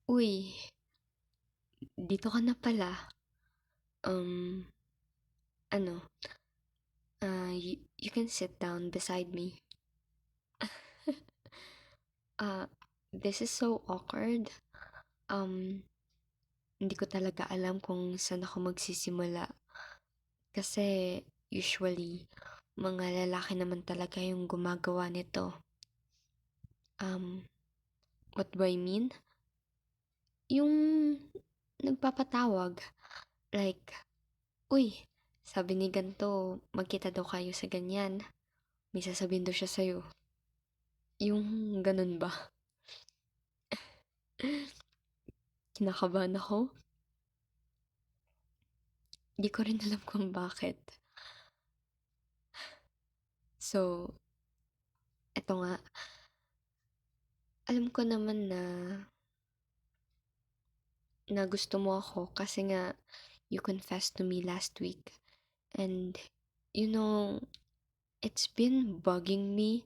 Uy, dito ka na pala. Um, ano, you can sit down beside me. Ah, this is so awkward. Um, hindi ko talaga alam kung saan ako magsisimula. Kasi usually, mga lalaki naman talaga yung gumagawa nito. Um, what do I mean? Yung nagpapatawag. Like, uy, sabi ni ganto, magkita daw kayo sa ganyan. May sasabihin daw siya sa'yo. Yung ganun ba? Kinakabahan ako. Di ko rin alam kung bakit. So, eto nga. Alam ko naman na gusto mo ako kasi nga you confessed to me last week. And, you know, it's been bugging me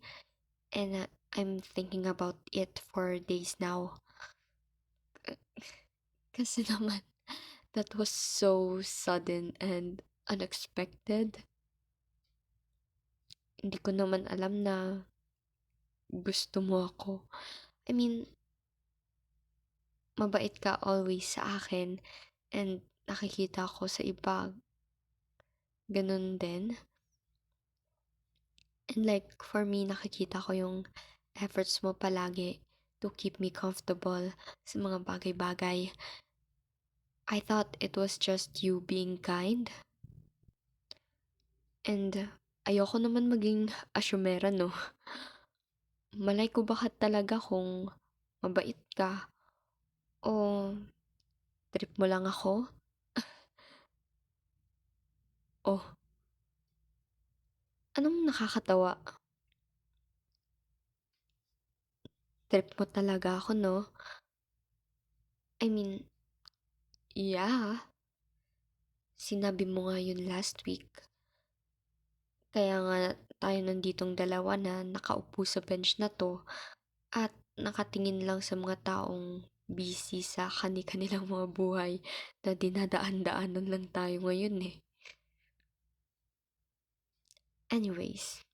and I'm thinking about it for days now. Kasi naman, that was so sudden and unexpected. Hindi ko naman alam na gusto mo ako. I mean, mabait ka always sa akin and nakikita ko sa iba ganun din. And like, for me, nakikita ko yung efforts mo palagi to keep me comfortable sa mga bagay-bagay. I thought it was just you being kind. And ayoko naman maging asyumera, no? Malay ko baka talaga kung mabait ka o trip mo lang ako. Oh, anong nakakatawa? Trip mo talaga ako, no? I mean, yeah. Sinabi mo nga yun last week. Kaya nga tayo nanditong dalawa na nakaupo sa bench na to at nakatingin lang sa mga taong busy sa kani-kanilang mga buhay na dinadaan-daanan lang tayo ngayon eh. Anyways,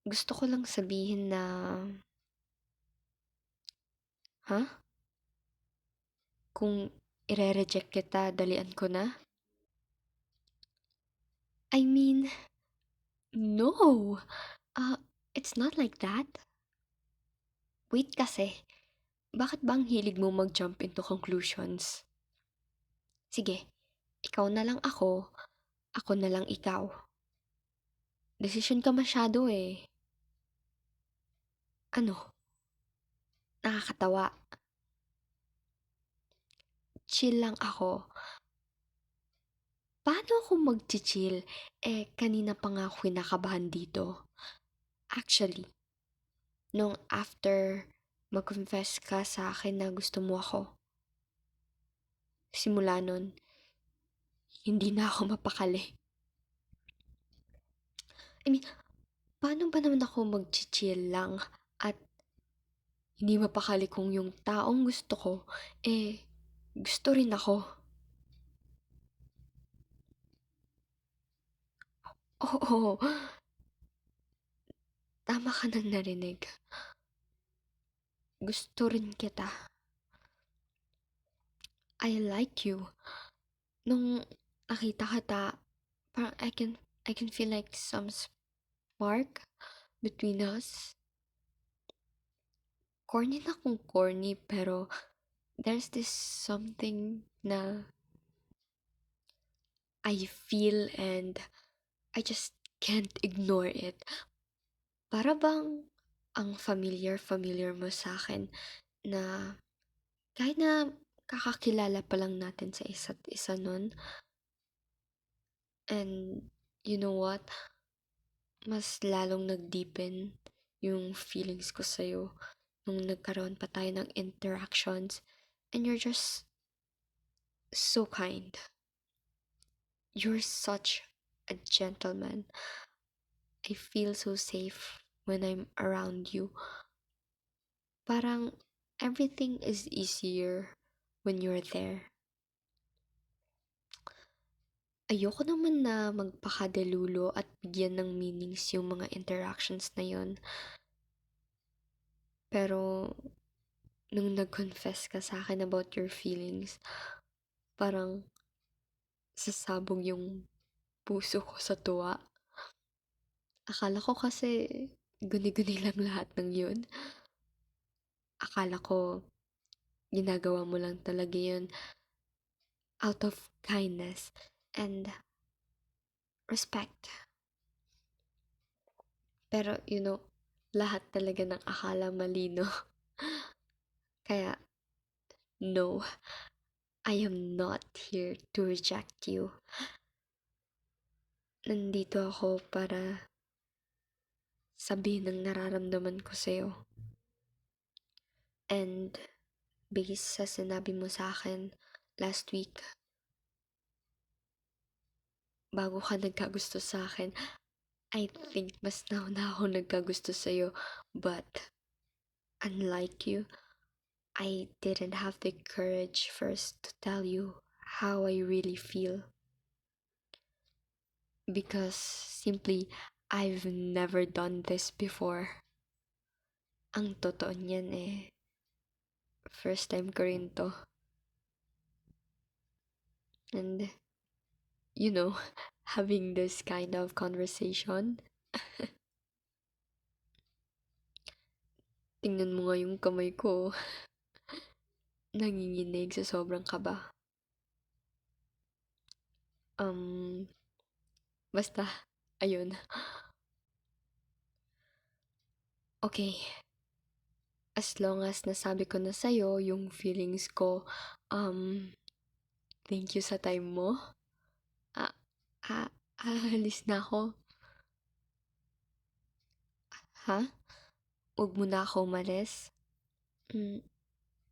gusto ko lang sabihin na, ha? Kung ire-reject kita, dalian ko na? I mean, no! Uh, it's not like that. Wait kasi, bakit ba ang hilig mo mag-jump into conclusions? Sige, ikaw na lang ako na lang ikaw. Desisyon ka masyado eh. Ano? Nakakatawa. Chill lang ako. Paano ako mag-chill? Kanina pa nga ako kinakabahan dito. Actually, nung after mag-confess ka sa akin na gusto mo ako, simula nun, hindi na ako mapakali. I mean, paano ba naman ako mag-chill lang at hindi mapakali kung yung taong gusto ko, gusto rin ako. Oo, tama ka nang narinig. Gusto rin kita. I like you. Nung nakita kita, parang I can feel like some spark between us. Corny na kung corny, pero there's this something na I feel and I just can't ignore it. Para bang ang familiar mo sa akin na kahit na kakakilala pa lang natin sa isa't isa nun. And you know what? Mas lalong nag-deepen yung feelings ko sa'yo nung nagkaroon pa tayo ng interactions. And you're just so kind. You're such a gentleman. I feel so safe when I'm around you. Parang everything is easier when you're there. Ayoko naman na magpakadalulu at bigyan ng meanings yung mga interactions na yon. Pero, nung nag-confess ka sa akin about your feelings, parang sasabog yung puso ko sa tuwa. Akala ko kasi guni-guni lang lahat ng yun. Akala ko ginagawa mo lang talaga yun out of kindness and respect. Pero, lahat talaga ng akala malino. Kaya, no, I am not here to reject you. Nandito ako para sabihin ang nararamdaman ko sa'yo. And, based sa sinabi mo sa akin last week, bago ka nagkagusto sa akin, I think mas nauna ako nagkagusto sa'yo. But, unlike you, I didn't have the courage first to tell you how I really feel. Because simply, I've never done this before. Ang totoo niyan first time ko rin to. And, having this kind of conversation, tingnan mo nga yung kamay ko, nanginginig sa sobrang kaba. Basta, ayun. Okay. As long as nasabi ko na sa'yo yung feelings ko, thank you sa time mo. Ah, aalis na ako. Ha? Huwag mo na ako umalis?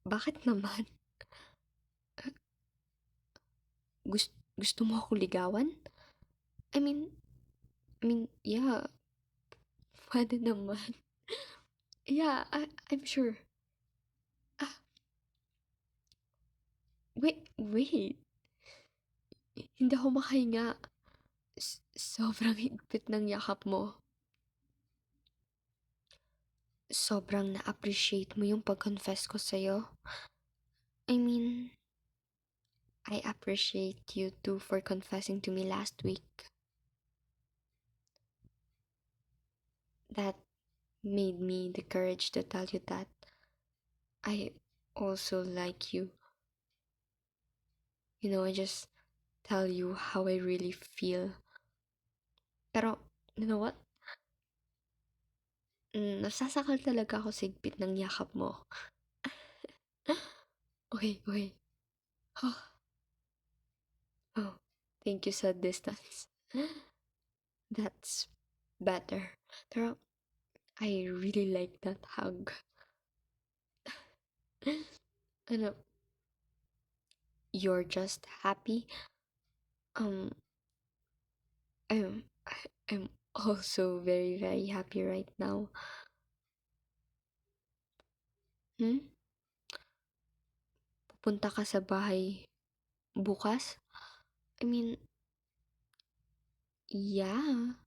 Bakit naman? Gusto mo ako ligawan? Yeah, pwede naman. Yeah, I'm sure. Wait. Hindi ako makahinga. Sobrang higpit ng yakap mo. Sobrang na-appreciate mo yung pag-confess ko sa'yo. I mean, I appreciate you too for confessing to me last week. That made me the courage to tell you that I also like you. I just tell you how I really feel. Pero, you know what? Nasasakal talaga ako sa higpit ng yakap mo. Okay. Oh, thank you sa distance. That's better. Pero, I really like that hug. You're just happy. Um, I'm, I'm also very, very happy right now. Pupunta ka sa bahay bukas? Yeah.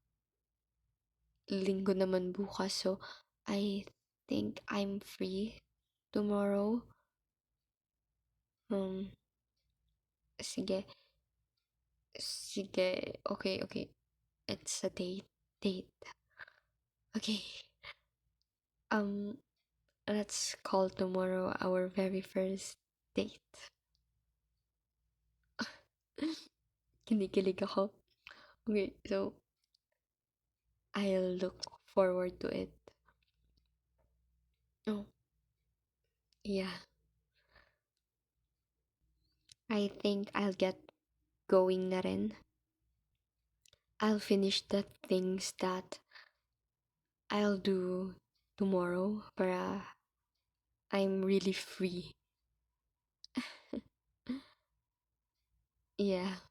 Linggo naman bukas, so I think I'm free tomorrow. Sige. Okay. It's a date. Okay. Let's call tomorrow our very first date. Kinikilig ako. Okay, so I'll look forward to it. Oh, yeah. I think I'll get going na rin. I'll finish the things that I'll do tomorrow para I'm really free. Yeah.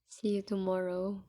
See you tomorrow.